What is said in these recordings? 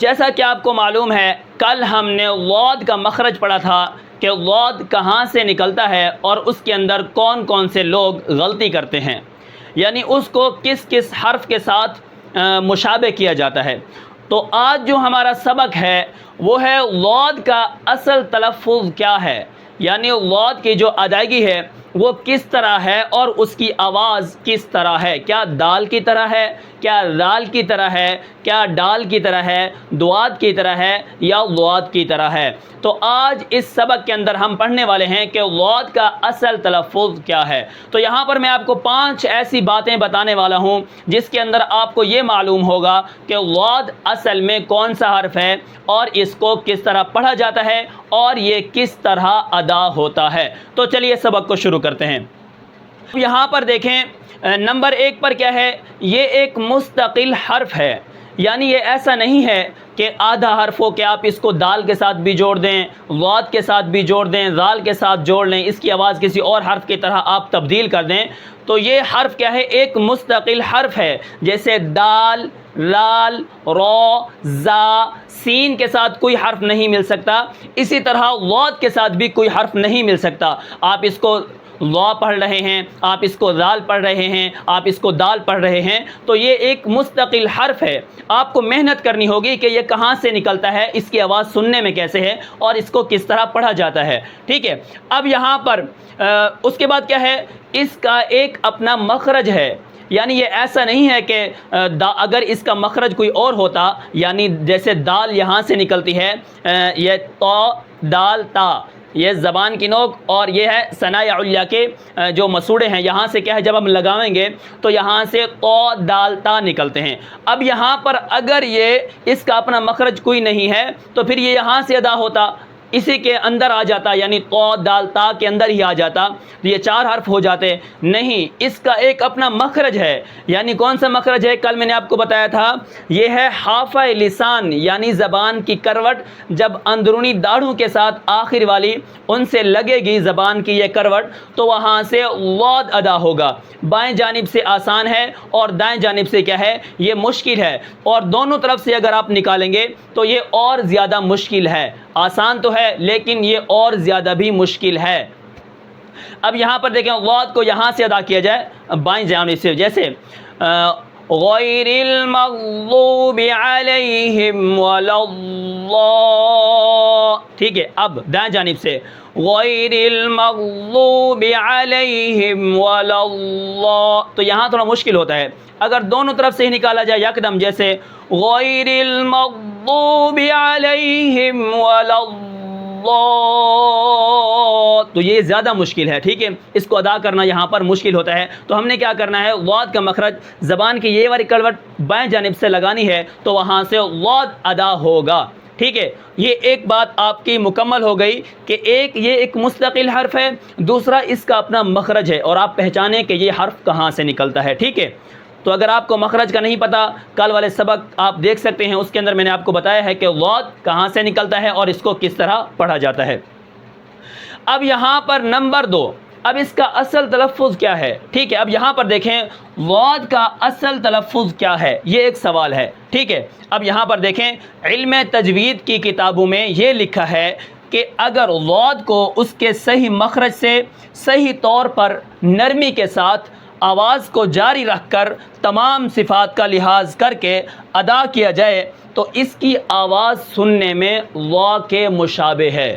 جیسا کہ آپ کو معلوم ہے کل ہم نے ضاد کا مخرج پڑھا تھا کہ ضاد کہاں سے نکلتا ہے اور اس کے اندر کون کون سے لوگ غلطی کرتے ہیں، یعنی اس کو کس کس حرف کے ساتھ مشابہ کیا جاتا ہے۔ تو آج جو ہمارا سبق ہے وہ ہے ضاد کا اصل تلفظ کیا ہے، یعنی ضاد کی جو ادائیگی ہے وہ کس طرح ہے اور اس کی آواز کس طرح ہے، کیا دال کی طرح ہے، کیا رال کی طرح ہے، کیا ڈال کی طرح ہے، دواد کی طرح ہے یا ضاد کی طرح ہے۔ تو آج اس سبق کے اندر ہم پڑھنے والے ہیں کہ ضاد کا اصل تلفظ کیا ہے۔ تو یہاں پر میں آپ کو 5 ایسی باتیں بتانے والا ہوں جس کے اندر آپ کو یہ معلوم ہوگا کہ ضاد اصل میں کون سا حرف ہے اور اس کو کس طرح پڑھا جاتا ہے اور یہ کس طرح ادا ہوتا ہے۔ تو چلیے سبق کو شروع کرتے ہیں۔ یہاں پر دیکھیں نمبر 1 پر کیا ہے، یہ ایک مستقل حرف ہے، یعنی یہ ایسا نہیں ہے کہ آدھا حرف ہو کہ آپ اس کو دال کے ساتھ بھی جوڑ دیں، ضاد کے ساتھ بھی جوڑ دیں، ذال کے ساتھ جوڑ لیں، اس کی آواز کسی اور حرف کی طرح آپ تبدیل کر دیں۔ تو یہ حرف کیا ہے، ایک مستقل حرف ہے، جیسے دال، لال، رو، زا، سین کے ساتھ کوئی حرف نہیں مل سکتا، اسی طرح ضاد کے ساتھ بھی کوئی حرف نہیں مل سکتا۔ آپ اس کو ضا پڑھ رہے ہیں، آپ اس کو ذال پڑھ رہے ہیں، آپ اس کو دال پڑھ رہے ہیں، تو یہ ایک مستقل حرف ہے۔ آپ کو محنت کرنی ہوگی کہ یہ کہاں سے نکلتا ہے، اس کی آواز سننے میں کیسے ہے اور اس کو کس طرح پڑھا جاتا ہے، ٹھیک ہے۔ اب یہاں پر اس کے بعد کیا ہے، اس کا ایک اپنا مخرج ہے، یعنی یہ ایسا نہیں ہے کہ اگر اس کا مخرج کوئی اور ہوتا، یعنی جیسے دال یہاں سے نکلتی ہے، یہ تو دال تا، یہ زبان کی نوک اور یہ ہے ثنایا علیہ کے جو مسوڑے ہیں، یہاں سے کیا ہے جب ہم لگاویں گے تو یہاں سے تو دال تا نکلتے ہیں۔ اب یہاں پر اگر یہ اس کا اپنا مخرج کوئی نہیں ہے تو پھر یہ یہاں سے ادا ہوتا، اسی کے اندر آ جاتا، یعنی تو دال تا کے اندر ہی آ جاتا، تو یہ 4 حرف ہو جاتے۔ نہیں، اس کا ایک اپنا مخرج ہے، یعنی کون سا مخرج ہے، کل میں نے آپ کو بتایا تھا، یہ ہے حافہ لسان، یعنی زبان کی کروٹ جب اندرونی داڑھوں کے ساتھ آخر والی ان سے لگے گی زبان کی یہ کروٹ، تو وہاں سے ضاد ادا ہوگا۔ بائیں جانب سے آسان ہے اور دائیں جانب سے کیا ہے، یہ مشکل ہے، اور دونوں طرف سے اگر آپ نکالیں گے تو یہ اور زیادہ مشکل ہے۔ آسان تو ہے لیکن یہ اور زیادہ بھی مشکل ہے۔ اب یہاں پر دیکھیں ضاد کو یہاں سے ادا کیا جائے بائیں جانب سے، جیسے غیر المغضوب علیہم ولا ٹھیک ہے۔ اب دائیں جانب سے غیر المغضوب علیہم ولا، تو یہاں تھوڑا مشکل ہوتا ہے۔ اگر دونوں طرف سے ہی نکالا جائے یکدم، جیسے غیر المغضوب علیہم ولا، تو یہ زیادہ مشکل ہے، ٹھیک ہے، اس کو ادا کرنا یہاں پر مشکل ہوتا ہے۔ تو ہم نے کیا کرنا ہے، ضاد کا مخرج زبان کی یہ والی کروٹ بائیں جانب سے لگانی ہے تو وہاں سے ضاد ادا ہوگا، ٹھیک ہے۔ یہ ایک بات آپ کی مکمل ہو گئی کہ یہ ایک مستقل حرف ہے، دوسرا اس کا اپنا مخرج ہے اور آپ پہچانیں کہ یہ حرف کہاں سے نکلتا ہے، ٹھیک ہے۔ تو اگر آپ کو مخرج کا نہیں پتہ، کل والے سبق آپ دیکھ سکتے ہیں، اس کے اندر میں نے آپ کو بتایا ہے کہ ضاد کہاں سے نکلتا ہے اور اس کو کس طرح پڑھا جاتا ہے۔ اب یہاں پر نمبر 2، اب اس کا اصل تلفظ کیا ہے، ٹھیک ہے۔ اب یہاں پر دیکھیں ضاد کا اصل تلفظ کیا ہے، یہ ایک سوال ہے، ٹھیک ہے۔ اب یہاں پر دیکھیں علم تجوید کی کتابوں میں یہ لکھا ہے کہ اگر ضاد کو اس کے صحیح مخرج سے صحیح طور پر نرمی کے ساتھ آواز کو جاری رکھ کر تمام صفات کا لحاظ کر کے ادا کیا جائے تو اس کی آواز سننے میں وا کے مشابہ ہے۔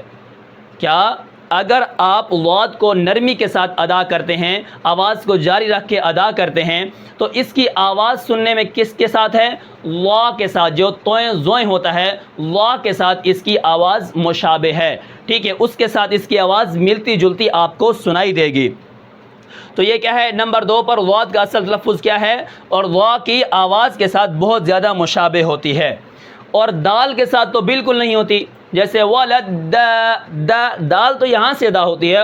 کیا اگر آپ ضاد کو نرمی کے ساتھ ادا کرتے ہیں، آواز کو جاری رکھ کے ادا کرتے ہیں، تو اس کی آواز سننے میں کس کے ساتھ ہے، وا کے ساتھ، جو توئیں زوئیں ہوتا ہے وا کے ساتھ اس کی آواز مشابہ ہے، ٹھیک ہے، اس کے ساتھ اس کی آواز ملتی جلتی آپ کو سنائی دے گی۔ تو یہ کیا ہے، نمبر 2 پر ضاد کا اصل تلفظ کیا ہے، اور وا کی آواز کے ساتھ بہت زیادہ مشابہ ہوتی ہے، اور دال کے ساتھ تو بالکل نہیں ہوتی۔ جیسے ولد دال تو یہاں سے ادا ہوتی ہے،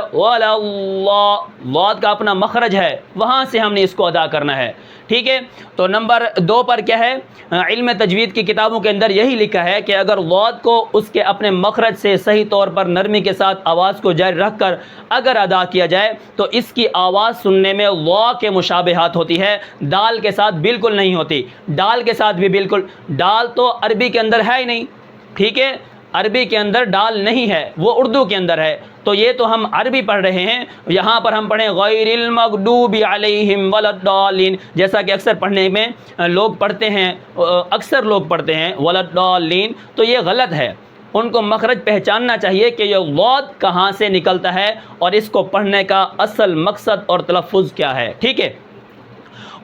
ضاد کا اپنا مخرج ہے، وہاں سے ہم نے اس کو ادا کرنا ہے، ٹھیک ہے۔ تو نمبر 2 پر کیا ہے، علم تجوید کی کتابوں کے اندر یہی لکھا ہے کہ اگر ضاد کو اس کے اپنے مخرج سے صحیح طور پر نرمی کے ساتھ آواز کو جاری رکھ کر اگر ادا کیا جائے تو اس کی آواز سننے میں وا کے مشابہات ہوتی ہے، دال کے ساتھ بالکل نہیں ہوتی۔ ڈال کے ساتھ بھی بالکل، ڈال تو عربی کے اندر ہے ہی نہیں، ٹھیک ہے، عربی کے اندر ڈال نہیں ہے، وہ اردو کے اندر ہے۔ تو یہ تو ہم عربی پڑھ رہے ہیں، یہاں پر ہم پڑھیں غیر المغضوب علیہم ولا الضالین، جیسا کہ اکثر پڑھنے میں لوگ پڑھتے ہیں، اکثر لوگ پڑھتے ہیں ولا الضالین، تو یہ غلط ہے۔ ان کو مخرج پہچاننا چاہیے کہ یہ ضاد کہاں سے نکلتا ہے اور اس کو پڑھنے کا اصل مقصد اور تلفظ کیا ہے، ٹھیک ہے۔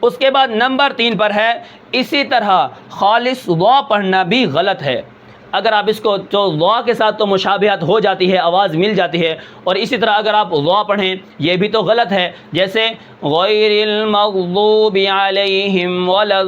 اس کے بعد نمبر 3 پر ہے اسی طرح خالص وا پڑھنا بھی غلط ہے۔ اگر آپ اس کو جو وا کے ساتھ تو مشابہت ہو جاتی ہے، آواز مل جاتی ہے، اور اسی طرح اگر آپ وا پڑھیں یہ بھی تو غلط ہے، جیسے غیر المغضوب علیہم ولا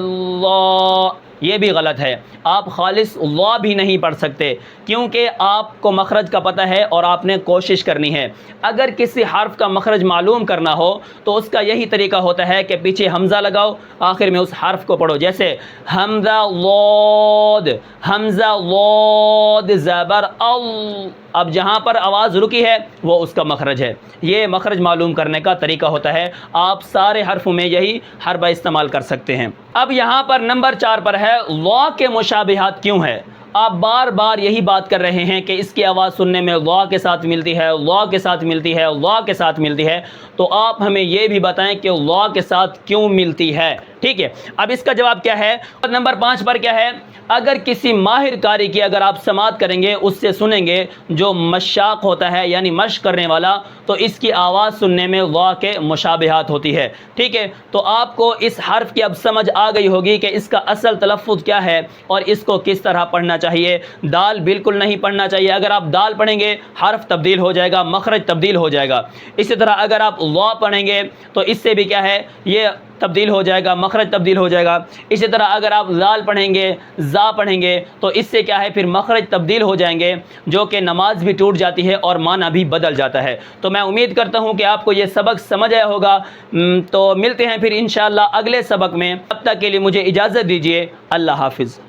یہ بھی غلط ہے۔ آپ خالص وا بھی نہیں پڑھ سکتے کیونکہ آپ کو مخرج کا پتہ ہے اور آپ نے کوشش کرنی ہے۔ اگر کسی حرف کا مخرج معلوم کرنا ہو تو اس کا یہی طریقہ ہوتا ہے کہ پیچھے حمزہ لگاؤ، آخر میں اس حرف کو پڑھو، جیسے حمزہ ضاد، حمزہ ضاد زبر ال، اب جہاں پر آواز رکی ہے وہ اس کا مخرج ہے۔ یہ مخرج معلوم کرنے کا طریقہ ہوتا ہے، آپ سارے حرفوں میں یہی حربہ استعمال کر سکتے ہیں۔ اب یہاں پر نمبر 4 پر ہے وا کے مشابہات کیوں ہے؟ آپ بار بار یہی بات کر رہے ہیں کہ اس کی آواز سننے میں وا کے ساتھ ملتی ہے، وا کے ساتھ ملتی ہے، وا کے ساتھ ملتی ہے، تو آپ ہمیں یہ بھی بتائیں کہ وا کے ساتھ کیوں ملتی ہے، ٹھیک ہے۔ اب اس کا جواب کیا ہے؟ نمبر 5 پر کیا ہے، اگر کسی ماہر قاری کی اگر آپ سماعت کریں گے، اس سے سنیں گے جو مشاق ہوتا ہے یعنی مشق کرنے والا، تو اس کی آواز سننے میں وا کے مشابہات ہوتی ہے، ٹھیک ہے۔ تو آپ کو اس حرف کی اب سمجھ آ گئی ہوگی کہ اس کا اصل تلفظ کیا ہے اور اس کو کس طرح پڑھنا چاہیے۔ دال بالکل نہیں پڑھنا چاہیے، اگر آپ دال پڑھیں گے حرف تبدیل ہو جائے گا، مخرج تبدیل ہو جائے گا۔ اسی طرح اگر آپ وا پڑھیں گے تو اس سے بھی کیا ہے، یہ تبدیل ہو جائے گا، مخرج تبدیل ہو جائے گا۔ اسی طرح اگر آپ زال پڑھیں گے، زا پڑھیں گے تو اس سے کیا ہے، پھر مخرج تبدیل ہو جائیں گے، جو کہ نماز بھی ٹوٹ جاتی ہے اور معنی بھی بدل جاتا ہے۔ تو میں امید کرتا ہوں کہ آپ کو یہ سبق سمجھ آیا ہوگا۔ تو ملتے ہیں پھر انشاءاللہ اگلے سبق میں، تب تک کے لیے مجھے اجازت دیجیے، اللہ حافظ۔